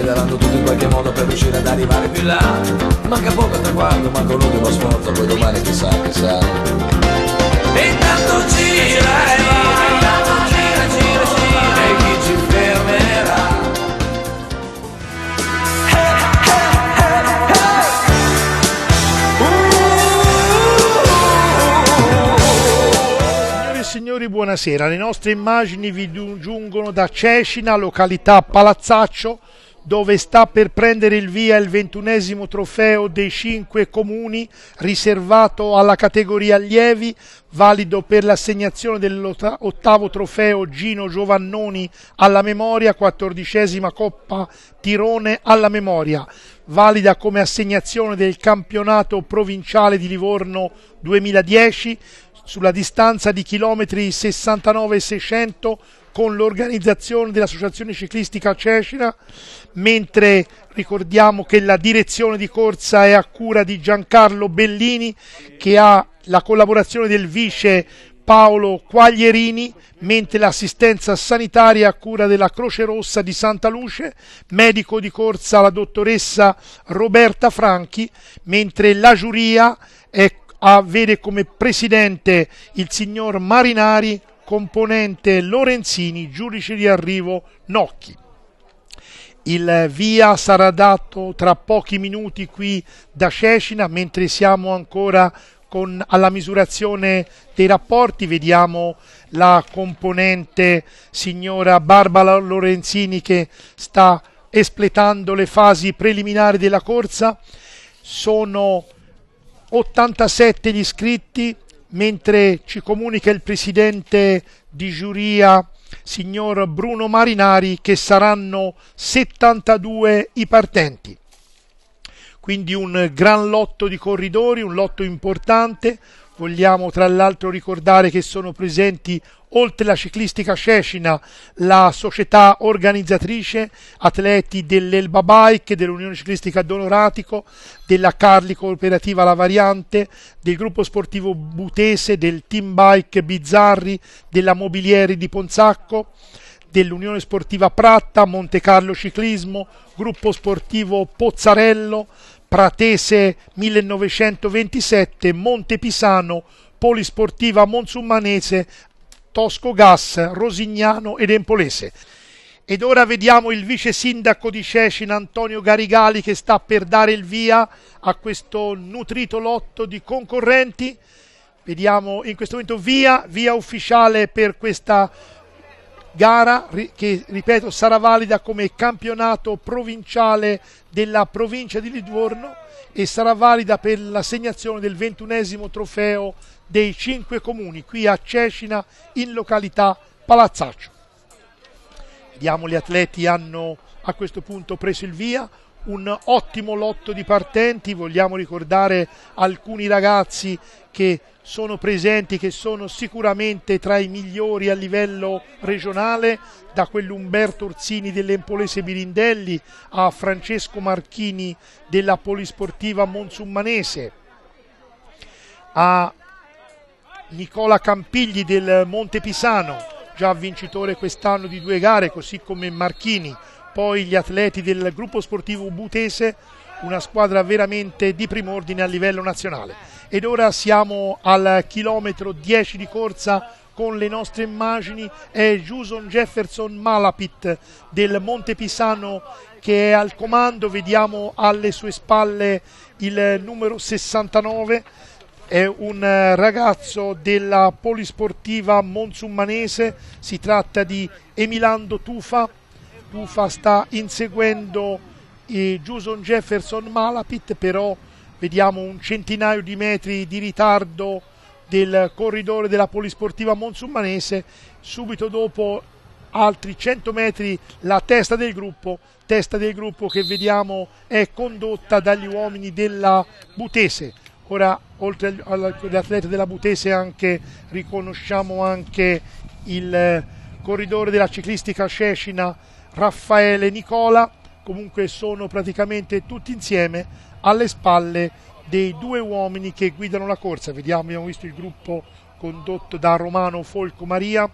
pedalando tutto in qualche modo per riuscire ad arrivare più là. Manca poco al traguardo, manca un ultimo sforzo, poi domani chissà, chissà. E intanto gira e va, gira, gira, gira, e chi ci fermerà? Signori, buonasera. Le nostre immagini vi giungono da Cecina, località Palazzaccio, dove sta per prendere il via il 21esimo trofeo dei 5 comuni riservato alla categoria allievi, valido per l'assegnazione dell'8° trofeo Gino Giovannoni alla memoria, 14ª Coppa Tirone alla memoria, valida come assegnazione del campionato provinciale di Livorno 2010 sulla distanza di chilometri 69,600 con l'organizzazione dell'Associazione Ciclistica Cecina, mentre ricordiamo che la direzione di corsa è a cura di Giancarlo Bellini, che ha la collaborazione del vice Paolo Quaglierini, mentre l'assistenza sanitaria è a cura della Croce Rossa di Santa Luce, medico di corsa la dottoressa Roberta Franchi, mentre la giuria vede come presidente il signor Marinari, componente Lorenzini, giudice di arrivo Nocchi. Il via sarà dato tra pochi minuti qui da Cecina, mentre siamo ancora alla misurazione dei rapporti. Vediamo la componente signora Barbara Lorenzini che sta espletando le fasi preliminari della corsa. Sono 87 gli iscritti, mentre ci comunica il presidente di giuria, signor Bruno Marinari, che saranno 72 i partenti. Quindi un gran lotto di corridori, un lotto importante. Vogliamo tra l'altro ricordare che sono presenti, oltre la Ciclistica Cecina, la società organizzatrice, atleti dell'Elba Bike, dell'Unione Ciclistica Donoratico, della Carli Cooperativa La Variante, del gruppo sportivo Butese, del Team Bike Bizzarri, della Mobilieri di Ponzacco, dell'Unione Sportiva Pratta, Monte Carlo Ciclismo, gruppo sportivo Pozzarello, Pratese 1927, Monte Pisano, Polisportiva Monsummanese, Tosco Gas, Rosignano ed Empolese. Ed ora vediamo il vice sindaco di Cecina, Antonio Garigali, che sta per dare il via a questo nutrito lotto di concorrenti. Vediamo in questo momento via ufficiale per questa gara che, ripeto, sarà valida come campionato provinciale della provincia di Livorno e sarà valida per l'assegnazione del 21esimo trofeo dei 5 comuni qui a Cecina in località Palazzaccio. Vediamo, gli atleti hanno a questo punto preso il via, un ottimo lotto di partenti. Vogliamo ricordare alcuni ragazzi che sono presenti, che sono sicuramente tra i migliori a livello regionale, da quell'Umberto Orsini dell'Empolese Birindelli a Francesco Marchini della Polisportiva Monsummanese, a Nicola Campigli del Monte Pisano, già vincitore quest'anno di 2 gare, così come Marchini. Poi gli atleti del gruppo sportivo Butese, una squadra veramente di prim'ordine a livello nazionale. Ed ora siamo al chilometro 10 di corsa con le nostre immagini. È Juson Jefferson Malapit del Monte Pisano che è al comando. Vediamo alle sue spalle il numero 69. È un ragazzo della Polisportiva Monsummanese. Si tratta di Emilando Tufa. Tufa sta inseguendo Juson Jefferson Malapit, però vediamo un centinaio di metri di ritardo del corridore della Polisportiva Monsummanese. Subito dopo, altri 100 metri, la testa del gruppo che vediamo è condotta dagli uomini della Butese. Ora, oltre all'atleta della Butese, riconosciamo anche il corridore della Ciclistica Cecina, Raffaele Nicola. Comunque sono praticamente tutti insieme alle spalle dei 2 uomini che guidano la corsa. Abbiamo visto il gruppo condotto da Romano Folco Maria,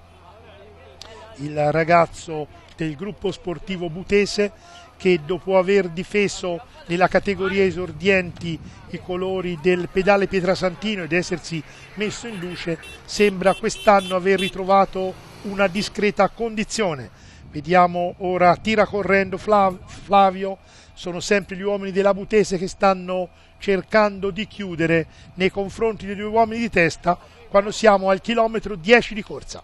il ragazzo del gruppo sportivo Butese, che dopo aver difeso nella categoria esordienti i colori del pedale Pietrasantino ed essersi messo in luce, sembra quest'anno aver ritrovato una discreta condizione. Vediamo ora, tira correndo Flavio, sono sempre gli uomini della Butese che stanno cercando di chiudere nei confronti dei due uomini di testa quando siamo al chilometro 10 di corsa.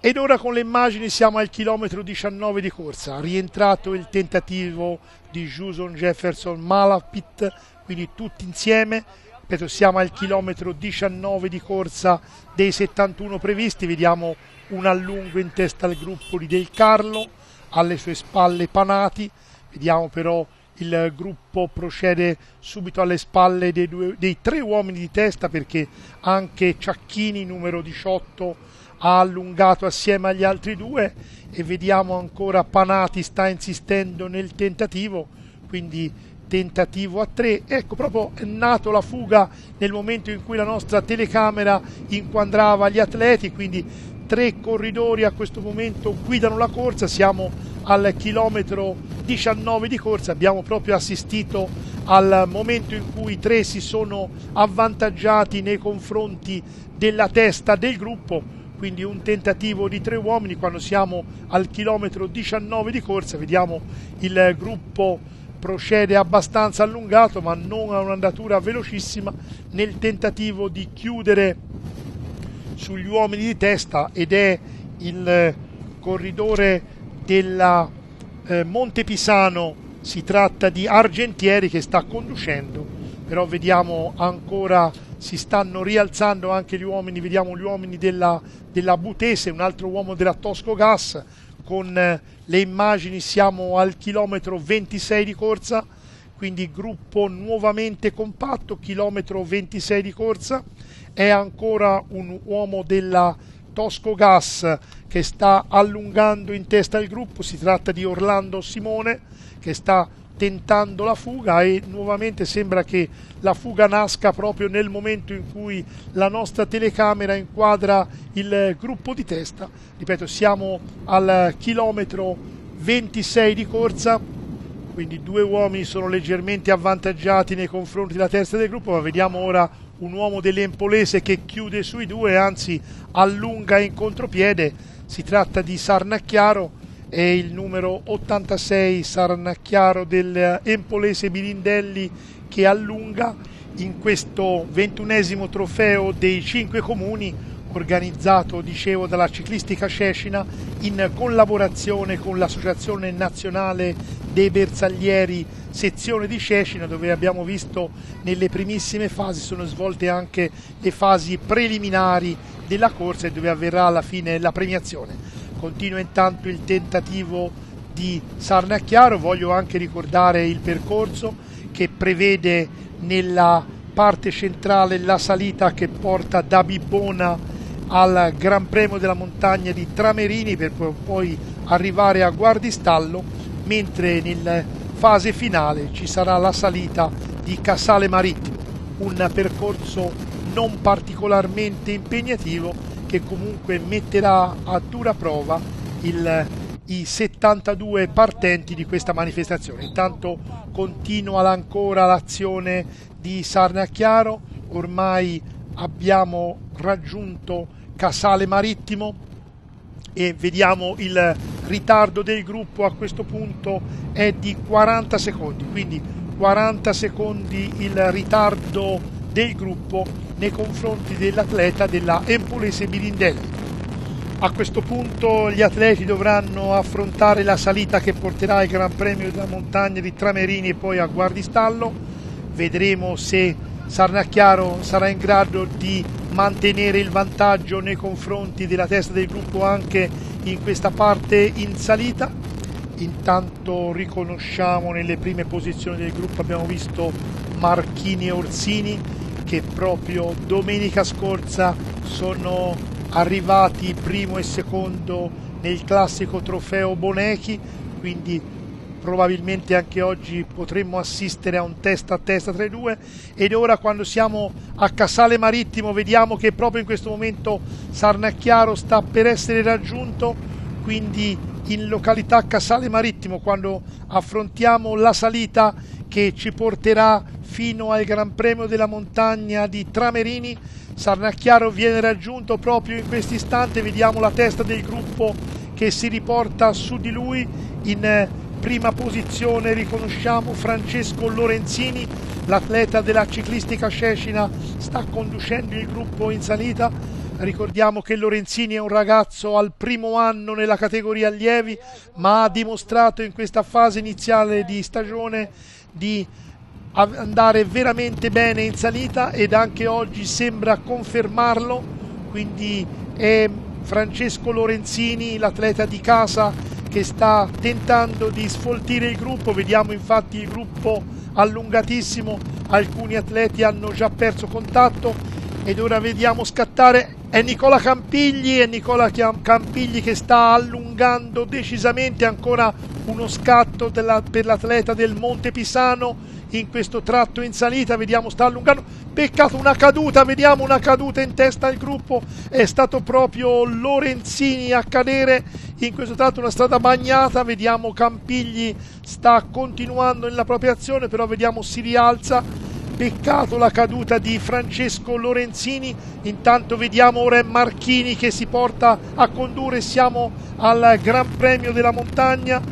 Ed ora con le immagini siamo al chilometro 19 di corsa, rientrato il tentativo di Juson Jefferson Malapit, quindi tutti insieme, ripeto, siamo al chilometro 19 di corsa dei 71 previsti, vediamo un allungo in testa al gruppo di Del Carlo, alle sue spalle Panati, vediamo però il gruppo procede subito alle spalle dei tre uomini di testa, perché anche Ciacchini, numero 18, ha allungato assieme agli altri due, e vediamo ancora Panati sta insistendo nel tentativo, quindi tentativo a tre. Ecco, proprio è nato la fuga nel momento in cui la nostra telecamera inquadrava gli atleti, quindi tre corridori a questo momento guidano la corsa, siamo al chilometro 19 di corsa, abbiamo proprio assistito al momento in cui tre si sono avvantaggiati nei confronti della testa del gruppo, quindi un tentativo di tre uomini. Quando siamo al chilometro 19 di corsa vediamo il gruppo procede abbastanza allungato, ma non a un'andatura velocissima, nel tentativo di chiudere sugli uomini di testa, ed è il corridore della Montepisano, si tratta di Argentieri, che sta conducendo, però vediamo ancora si stanno rialzando anche gli uomini, vediamo gli uomini della Butese, un altro uomo della Tosco Gas. Con le immagini siamo al chilometro 26 di corsa, quindi gruppo nuovamente compatto, chilometro 26 di corsa. È ancora un uomo della Tosco Gas che sta allungando in testa il gruppo, si tratta di Orlando Simone, che sta tentando la fuga, e nuovamente sembra che la fuga nasca proprio nel momento in cui la nostra telecamera inquadra il gruppo di testa. Ripeto, siamo al chilometro 26 di corsa, quindi due uomini sono leggermente avvantaggiati nei confronti della testa del gruppo, ma vediamo ora un uomo dell'Empolese che chiude sui due, anzi allunga in contropiede. Si tratta di Sarnacchiaro, è il numero 86 Sarnacchiaro dell'Empolese Birindelli, che allunga in questo 21esimo trofeo dei 5 comuni, organizzato, dicevo, dalla Ciclistica Cecina in collaborazione con l'Associazione Nazionale dei Bersaglieri sezione di Cecina, dove abbiamo visto nelle primissime fasi sono svolte anche le fasi preliminari della corsa, e dove avverrà alla fine la premiazione. Continua intanto il tentativo di Sarnacchiaro. Voglio anche ricordare il percorso, che prevede nella parte centrale la salita che porta da Bibbona al Gran Premio della Montagna di Tramerini, per poi arrivare a Guardistallo, mentre nella fase finale ci sarà la salita di Casale Marittimo, un percorso non particolarmente impegnativo, che comunque metterà a dura prova i 72 partenti di questa manifestazione. Intanto continua ancora l'azione di Sarnacchiaro, ormai abbiamo raggiunto Casale Marittimo e vediamo il ritardo del gruppo. A questo punto è di 40 secondi, quindi 40 secondi il ritardo del gruppo nei confronti dell'atleta della Empolese Birindelli. A questo punto gli atleti dovranno affrontare la salita che porterà al Gran Premio della Montagna di Tramerini e poi a Guardistallo. Vedremo se Sarnacchiaro sarà in grado di mantenere il vantaggio nei confronti della testa del gruppo anche in questa parte in salita. Intanto riconosciamo nelle prime posizioni del gruppo, abbiamo visto Marchini e Orsini, che proprio domenica scorsa sono arrivati primo e secondo nel classico trofeo Bonechi, quindi probabilmente anche oggi potremmo assistere a un testa a testa tra i due. Ed ora, quando siamo a Casale Marittimo, vediamo che proprio in questo momento Sarnacchiaro sta per essere raggiunto, quindi in località Casale Marittimo, quando affrontiamo la salita che ci porterà fino al Gran Premio della Montagna di Tramerini. Sarnacchiaro viene raggiunto proprio in questo istante, vediamo la testa del gruppo che si riporta su di lui. In prima posizione riconosciamo Francesco Lorenzini, l'atleta della ciclistica Cecina, sta conducendo il gruppo in salita. Ricordiamo che Lorenzini è un ragazzo al primo anno nella categoria allievi, ma ha dimostrato in questa fase iniziale di stagione di andare veramente bene in salita ed anche oggi sembra confermarlo. Quindi è Francesco Lorenzini, l'atleta di casa, che sta tentando di sfoltire il gruppo. Vediamo infatti il gruppo allungatissimo, alcuni atleti hanno già perso contatto ed ora vediamo scattare è Nicola Campigli, che sta allungando decisamente. Ancora uno scatto per l'atleta del Monte Pisano in questo tratto in salita, vediamo sta allungando, peccato una caduta, vediamo una caduta in testa al gruppo, è stato proprio Lorenzini a cadere in questo tratto, una strada bagnata. Vediamo Campigli sta continuando nella propria azione, però vediamo si rialza, peccato la caduta di Francesco Lorenzini. Intanto vediamo ora Marchini che si porta a condurre. Siamo al Gran Premio della Montagna,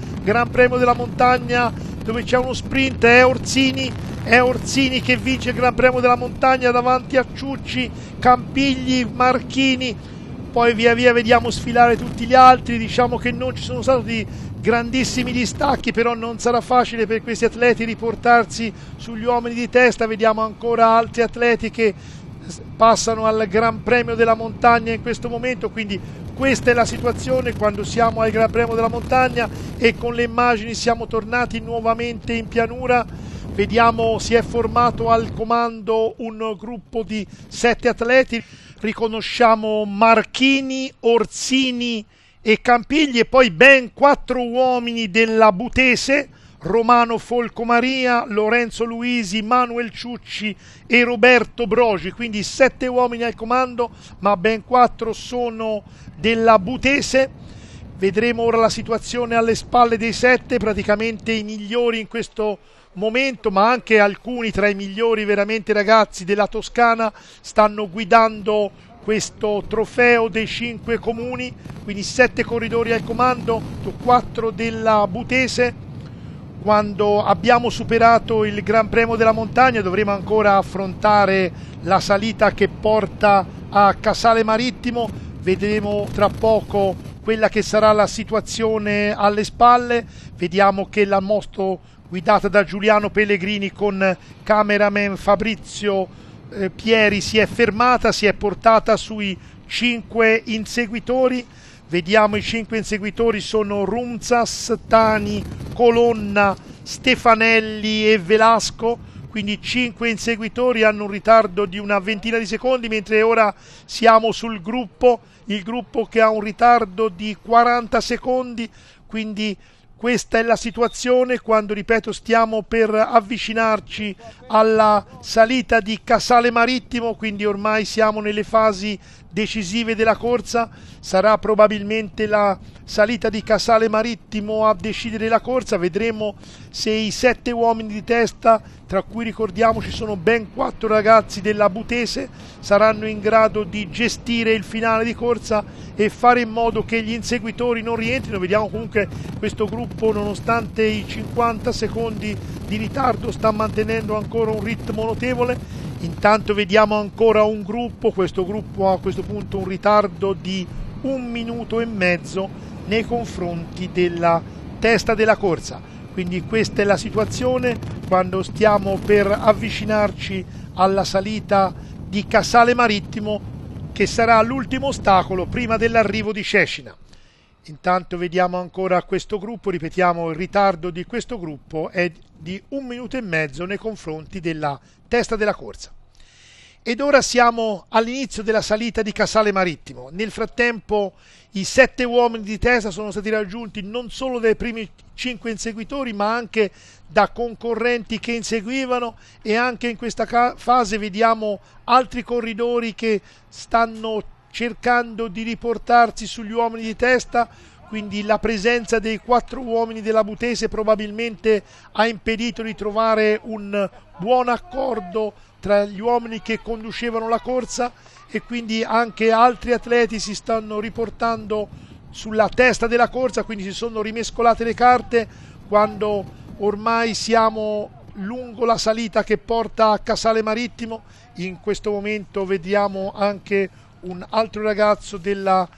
dove c'è uno sprint, è Orsini che vince il Gran Premio della Montagna davanti a Ciucci, Campigli, Marchini, poi via via vediamo sfilare tutti gli altri. Diciamo che non ci sono stati grandissimi distacchi, però non sarà facile per questi atleti riportarsi sugli uomini di testa. Vediamo ancora altri atleti che passano al Gran Premio della Montagna in questo momento, quindi questa è la situazione quando siamo al Gran Premio della Montagna. E con le immagini siamo tornati nuovamente in pianura. Vediamo si è formato al comando un gruppo di 7 atleti, riconosciamo Marchini, Orsini e Campigli e poi ben 4 uomini della Butese: Romano Folcomaria, Lorenzo Luisi, Manuel Ciucci e Roberto Brogi. Quindi 7 uomini al comando, ma ben 4 sono della Butese. Vedremo ora la situazione alle spalle dei 7, praticamente i migliori in questo momento, ma anche alcuni tra i migliori veramente ragazzi della Toscana stanno guidando questo trofeo dei 5 comuni. Quindi 7 corridori al comando, 4 della Butese. Quando abbiamo superato il Gran Premio della Montagna dovremo ancora affrontare la salita che porta a Casale Marittimo. Vedremo tra poco quella che sarà la situazione alle spalle. Vediamo che la moto guidata da Giuliano Pellegrini con cameraman Fabrizio Pieri si è fermata, si è portata sui 5 inseguitori. Vediamo i 5 inseguitori sono Rumzas, Tani, Colonna, Stefanelli e Velasco. Quindi 5 inseguitori hanno un ritardo di una ventina di secondi, mentre ora siamo sul gruppo, il gruppo che ha un ritardo di 40 secondi. Quindi questa è la situazione quando, ripeto, stiamo per avvicinarci alla salita di Casale Marittimo, quindi ormai siamo nelle fasi decisive della corsa. Sarà probabilmente la salita di Casale Marittimo a decidere la corsa. Vedremo se i 7 uomini di testa, tra cui ricordiamo ci sono ben 4 ragazzi della Butese, saranno in grado di gestire il finale di corsa e fare in modo che gli inseguitori non rientrino. Vediamo comunque questo gruppo, nonostante i 50 secondi di ritardo, sta mantenendo ancora un ritmo notevole. Intanto vediamo ancora un gruppo, questo gruppo ha a questo punto un ritardo di 1 minuto e mezzo nei confronti della testa della corsa. Quindi questa è la situazione quando stiamo per avvicinarci alla salita di Casale Marittimo, che sarà l'ultimo ostacolo prima dell'arrivo di Cecina. Intanto vediamo ancora questo gruppo, ripetiamo il ritardo di questo gruppo è di 1 minuto e mezzo nei confronti della testa della corsa. Ed ora siamo all'inizio della salita di Casale Marittimo. Nel frattempo i 7 uomini di testa sono stati raggiunti non solo dai primi 5 inseguitori, ma anche da concorrenti che inseguivano, e anche in questa fase vediamo altri corridori che stanno cercando di riportarsi sugli uomini di testa. quindi la presenza dei 4 uomini della Butese probabilmente ha impedito di trovare un buon accordo tra gli uomini che conducevano la corsa, e quindi anche altri atleti si stanno riportando sulla testa della corsa, quindi si sono rimescolate le carte quando ormai siamo lungo la salita che porta a Casale Marittimo. In questo momento vediamo anche un altro ragazzo della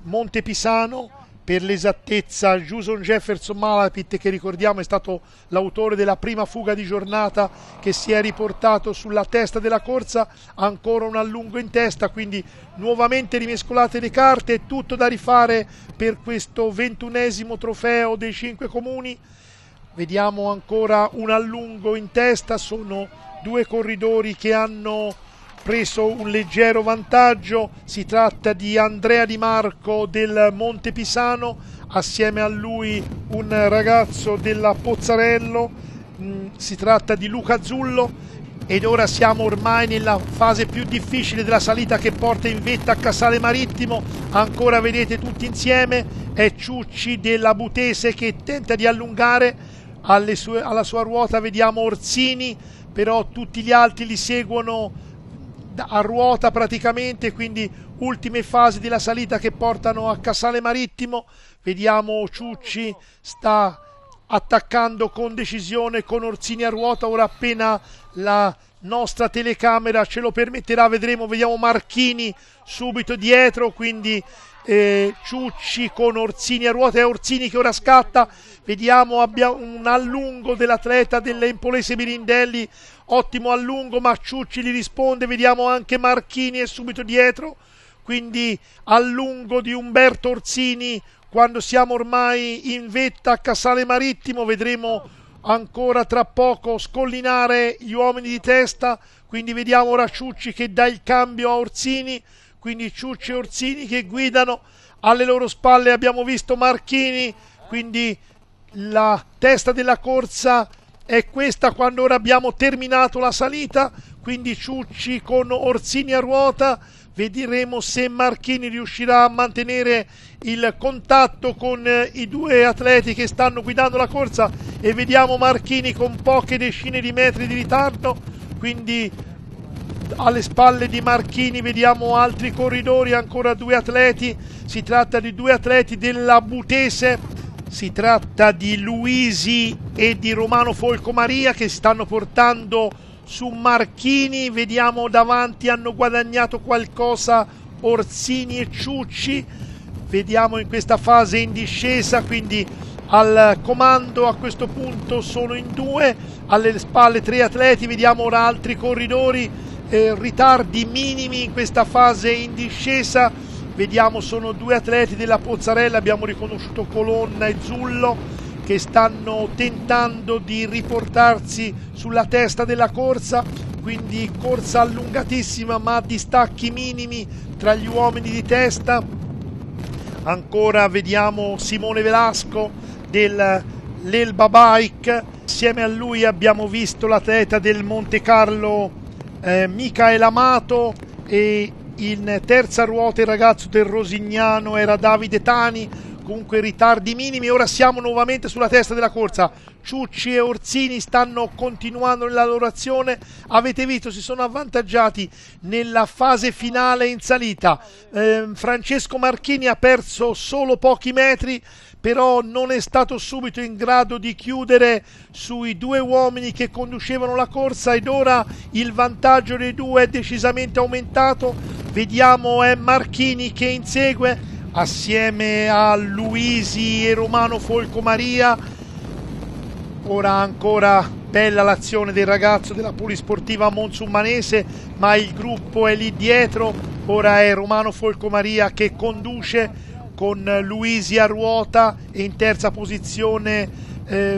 Monte Pisano, per l'esattezza Juson Jefferson Malapit, che ricordiamo è stato l'autore della prima fuga di giornata, che si è riportato sulla testa della corsa, ancora un allungo in testa, quindi nuovamente rimescolate le carte, è tutto da rifare per questo 21esimo trofeo dei 5 comuni. Vediamo ancora un allungo in testa, sono 2 corridori che hanno preso un leggero vantaggio. Si tratta di Andrea Di Marco del Monte Pisano, assieme a lui un ragazzo della Pozzarello, si tratta di Luca Zullo, ed ora siamo ormai nella fase più difficile della salita che porta in vetta a Casale Marittimo. Ancora vedete tutti insieme, è Ciucci della Butese che tenta di allungare, alla sua ruota vediamo Orsini, però tutti gli altri li seguono a ruota praticamente, quindi ultime fasi della salita che portano a Casale Marittimo. Vediamo Ciucci sta attaccando con decisione con Orsini a ruota, ora appena la nostra telecamera ce lo permetterà vedremo. Vediamo Marchini subito dietro, quindi Ciucci con Orsini a ruota, è Orsini che ora scatta. Vediamo, abbiamo un allungo dell'atleta dell'Empolese Mirindelli, ottimo allungo, ma Ciucci gli risponde. Vediamo anche Marchini è subito dietro, quindi allungo di Umberto Orsini quando siamo ormai in vetta a Casale Marittimo. Vedremo ancora tra poco scollinare gli uomini di testa, quindi vediamo ora Ciucci che dà il cambio a Orsini, quindi Ciucci e Orsini che guidano. Alle loro spalle abbiamo visto Marchini, quindi la testa della corsa è questa quando ora abbiamo terminato la salita, quindi Ciucci con Orsini a ruota. Vedremo se Marchini riuscirà a mantenere il contatto con i 2 atleti che stanno guidando la corsa, e vediamo Marchini con poche decine di metri di ritardo, quindi alle spalle di Marchini vediamo altri corridori, ancora 2 atleti. Si tratta di 2 atleti della Butese, si tratta di Luisi e di Romano Folcomaria che si stanno portando su Marchini. Vediamo davanti hanno guadagnato qualcosa Orsini e Ciucci. Vediamo in questa fase in discesa, quindi al comando a questo punto sono in 2, alle spalle 3 atleti. Vediamo ora altri corridori, ritardi minimi in questa fase in discesa. Vediamo sono 2 atleti della Pozzarella, abbiamo riconosciuto Colonna e Zullo, che stanno tentando di riportarsi sulla testa della corsa, quindi corsa allungatissima ma distacchi minimi tra gli uomini di testa. Ancora vediamo Simone Velasco dell'Elba Bike, assieme a lui abbiamo visto l'atleta del Monte Carlo Michael Amato, e in terza ruota il ragazzo del Rosignano era Davide Tani. Comunque ritardi minimi. Ora siamo nuovamente sulla testa della corsa, Ciucci e Orsini stanno continuando nella loro azione. Avete visto, si sono avvantaggiati nella fase finale in salita. Francesco Marchini ha perso solo pochi metri, però non è stato subito in grado di chiudere sui 2 uomini che conducevano la corsa, ed ora il vantaggio dei 2 è decisamente aumentato. Vediamo è Marchini che insegue assieme a Luisi e Romano Folcomaria. Ora ancora bella l'azione del ragazzo della Polisportiva Monsummanese, ma il gruppo è lì dietro. Ora è Romano Folcomaria che conduce con Luisi a ruota, e in terza posizione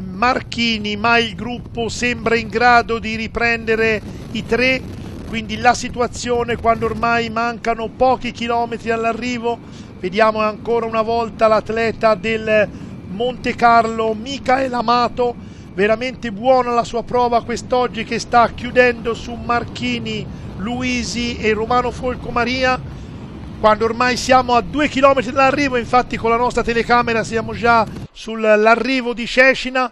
Marchini, ma il gruppo sembra in grado di riprendere i 3. Quindi la situazione quando ormai mancano pochi chilometri all'arrivo. Vediamo ancora una volta l'atleta del Monte Carlo Michael Amato, veramente buona la sua prova quest'oggi, che sta chiudendo su Marchini, Luisi e Romano Folcomaria. quando ormai siamo a 2 km dall'arrivo. Infatti con la nostra telecamera siamo già sull'arrivo di Cecina.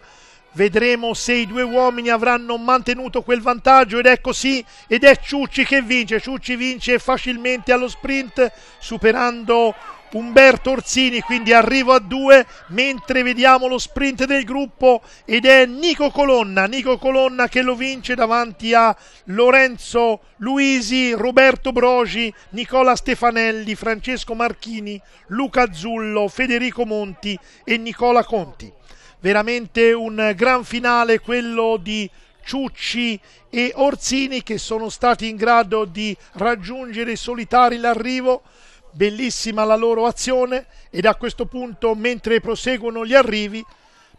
Vedremo se i due uomini avranno mantenuto quel vantaggio, ed è così, ed è Ciucci che vince. Ciucci vince facilmente allo sprint, superando Umberto Orsini, quindi arrivo a 2, mentre vediamo lo sprint del gruppo ed è Nico Colonna che lo vince davanti a Lorenzo Luisi, Roberto Brogi, Nicola Stefanelli, Francesco Marchini, Luca Zullo, Federico Monti e Nicola Conti. Veramente un gran finale quello di Ciucci e Orsini, che sono stati in grado di raggiungere solitari l'arrivo. Bellissima la loro azione, ed a questo punto, mentre proseguono gli arrivi,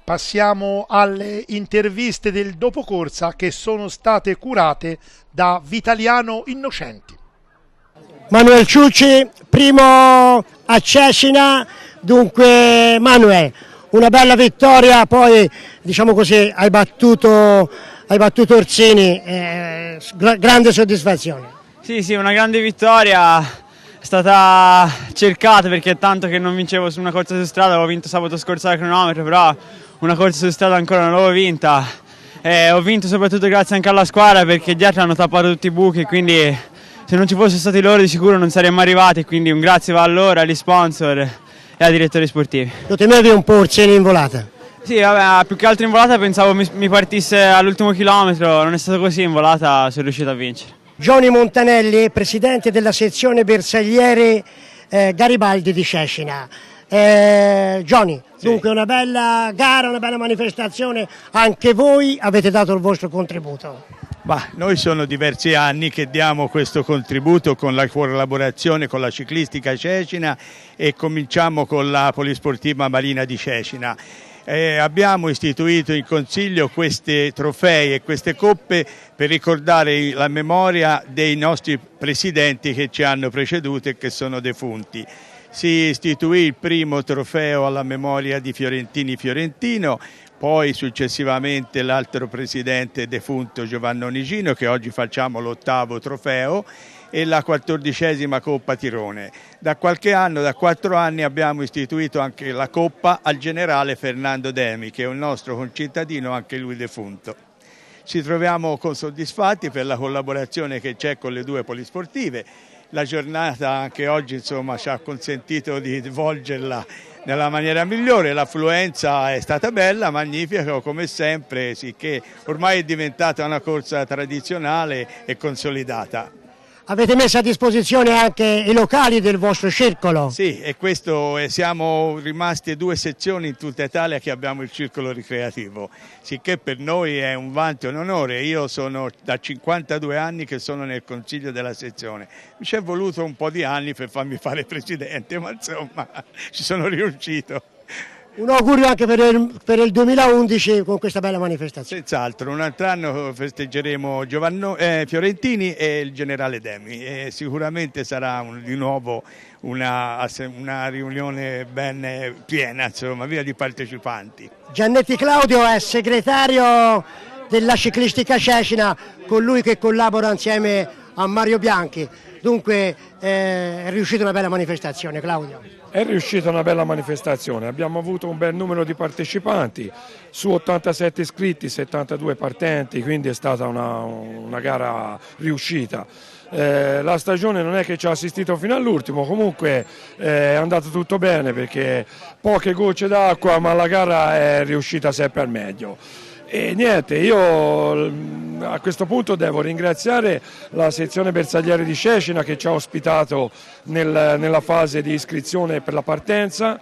passiamo alle interviste del dopocorsa che sono state curate da Vitaliano Innocenti. Manuel Ciucci, primo a Cecina. Dunque Manuel, una bella vittoria, poi diciamo così hai battuto Orsini, grande soddisfazione. Sì, una grande vittoria, è stata cercata perché è tanto che non vincevo su una corsa su strada. Avevo vinto sabato scorso al cronometro, però una corsa su strada ancora non l'avevo vinta. Ho vinto soprattutto grazie anche alla squadra, perché dietro hanno tappato tutti i buchi, quindi se non ci fossero stati loro di sicuro non saremmo arrivati, quindi un grazie va a loro, agli sponsor e ai direttori sportivi. Lo temevi un po' Orsini in volata? Sì, vabbè, più che altro in volata pensavo mi partisse all'ultimo chilometro, non è stato così, in volata sono riuscito a vincere. Gioni Montanelli, presidente della sezione bersagliere Garibaldi di Cecina. Gioni, sì. Dunque una bella gara, una bella manifestazione, anche voi avete dato il vostro contributo. Noi sono diversi anni che diamo questo contributo con la collaborazione con la ciclistica Cecina, e cominciamo con la Polisportiva Marina di Cecina. Abbiamo istituito in consiglio questi trofei e queste coppe per ricordare la memoria dei nostri presidenti che ci hanno preceduto e che sono defunti. Si istituì il primo trofeo alla memoria di Fiorentino, poi successivamente l'altro presidente defunto Giovanni Gino, che oggi facciamo l'8° trofeo, e la 14ª Coppa Tirone. Da qualche anno, da 4 anni, abbiamo istituito anche la Coppa al generale Fernando Demi, che è un nostro concittadino, anche lui defunto. Ci troviamo soddisfatti per la collaborazione che c'è con le due polisportive. La giornata anche oggi insomma ci ha consentito di svolgerla nella maniera migliore. L'affluenza è stata bella, magnifica come sempre, sicché ormai è diventata una corsa tradizionale e consolidata. Avete messo a disposizione anche i locali del vostro circolo? Sì, e questo siamo rimasti 2 sezioni in tutta Italia che abbiamo il circolo ricreativo, sicché per noi è un vanto e un onore. Io sono da 52 anni che sono nel consiglio della sezione. Mi ci è voluto un po' di anni per farmi fare presidente, ma insomma ci sono riuscito. Un augurio anche per il 2011 con questa bella manifestazione. Senz'altro, un altro anno festeggeremo Fiorentini e il generale Demi, e sicuramente sarà di nuovo una riunione ben piena, insomma, via di partecipanti. Giannetti Claudio è segretario della ciclistica Cecina, colui che collabora insieme a Mario Bianchi. Dunque è riuscita una bella manifestazione, Claudio. È riuscita una bella manifestazione, abbiamo avuto un bel numero di partecipanti, su 87 iscritti, 72 partenti, quindi è stata una gara riuscita. La stagione non è che ci ha assistito fino all'ultimo, comunque è andato tutto bene perché poche gocce d'acqua, ma la gara è riuscita sempre al meglio. E niente, io a questo punto devo ringraziare la sezione bersagliere di Cecina che ci ha ospitato nella fase di iscrizione per la partenza,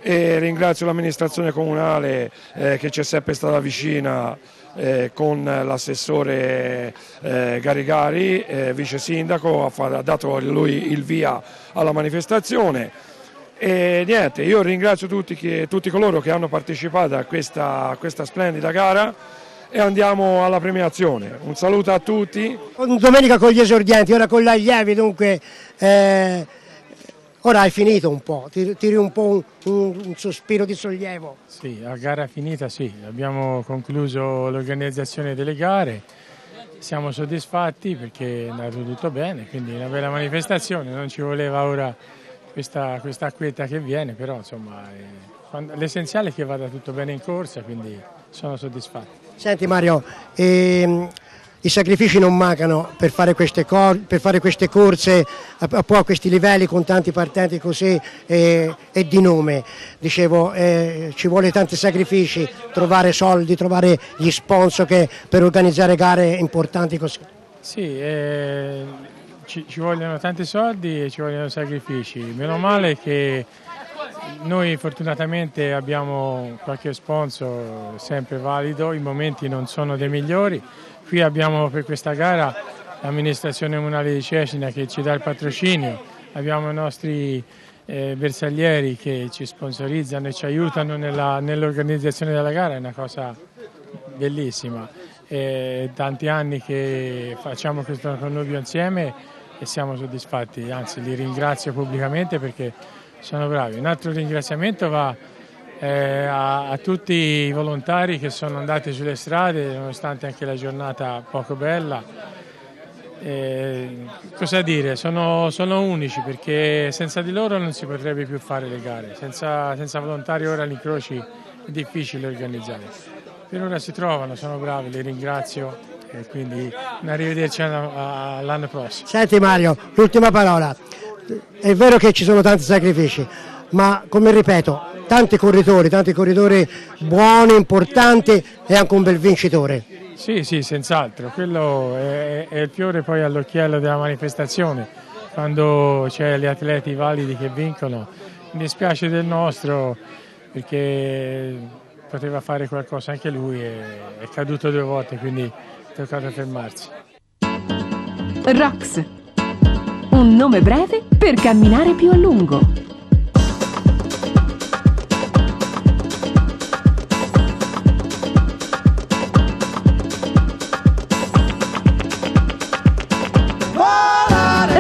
e ringrazio l'amministrazione comunale che ci è sempre stata vicina con l'assessore Garigari, vice sindaco, ha dato lui il via alla manifestazione. E niente, io ringrazio tutti coloro che hanno partecipato a questa splendida gara, e andiamo alla premiazione. Un saluto a tutti. Domenica con gli esordienti, ora con gli allievi, dunque ora hai finito un po', tiri un po' un sospiro di sollievo. Sì, la gara è finita, sì, abbiamo concluso l'organizzazione delle gare siamo soddisfatti perché è andato tutto bene, quindi una bella manifestazione, non ci voleva ora questa acquetta che viene, però insomma l'essenziale è che vada tutto bene in corsa, quindi sono soddisfatto. Senti Mario, i sacrifici non mancano per fare queste corse a questi livelli con tanti partenti così e di nome. Dicevo, ci vuole tanti sacrifici, trovare soldi, trovare gli sponsor per organizzare gare importanti così. Sì, ci vogliono tanti soldi e ci vogliono sacrifici. Meno male che noi fortunatamente abbiamo qualche sponsor sempre valido, i momenti non sono dei migliori. Qui abbiamo per questa gara l'amministrazione comunale di Cecina che ci dà il patrocinio, abbiamo i nostri bersaglieri che ci sponsorizzano e ci aiutano nell'organizzazione della gara, è una cosa bellissima. Tanti anni che facciamo questo connubio insieme e siamo soddisfatti, anzi li ringrazio pubblicamente perché sono bravi. Un altro ringraziamento va a tutti i volontari che sono andati sulle strade nonostante anche la giornata poco bella. Cosa dire, sono unici perché senza di loro non si potrebbe più fare le gare, senza volontari ora gli incroci è difficile organizzare. Per ora si trovano, sono bravi, li ringrazio e quindi un arrivederci all'anno prossimo. Senti Mario, l'ultima parola, è vero che ci sono tanti sacrifici, ma come ripeto, tanti corridori buoni, importanti e anche un bel vincitore. Sì, senz'altro, quello è il fiore poi all'occhiello della manifestazione, quando c'è gli atleti validi che vincono. Mi dispiace del nostro perché poteva fare qualcosa anche lui, è caduto 2 volte, quindi è toccato fermarsi. Rox, un nome breve per camminare più a lungo.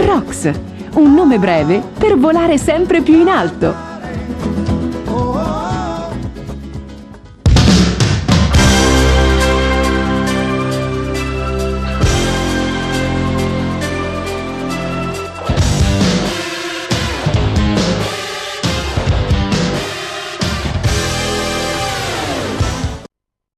Rox, un nome breve per volare sempre più in alto.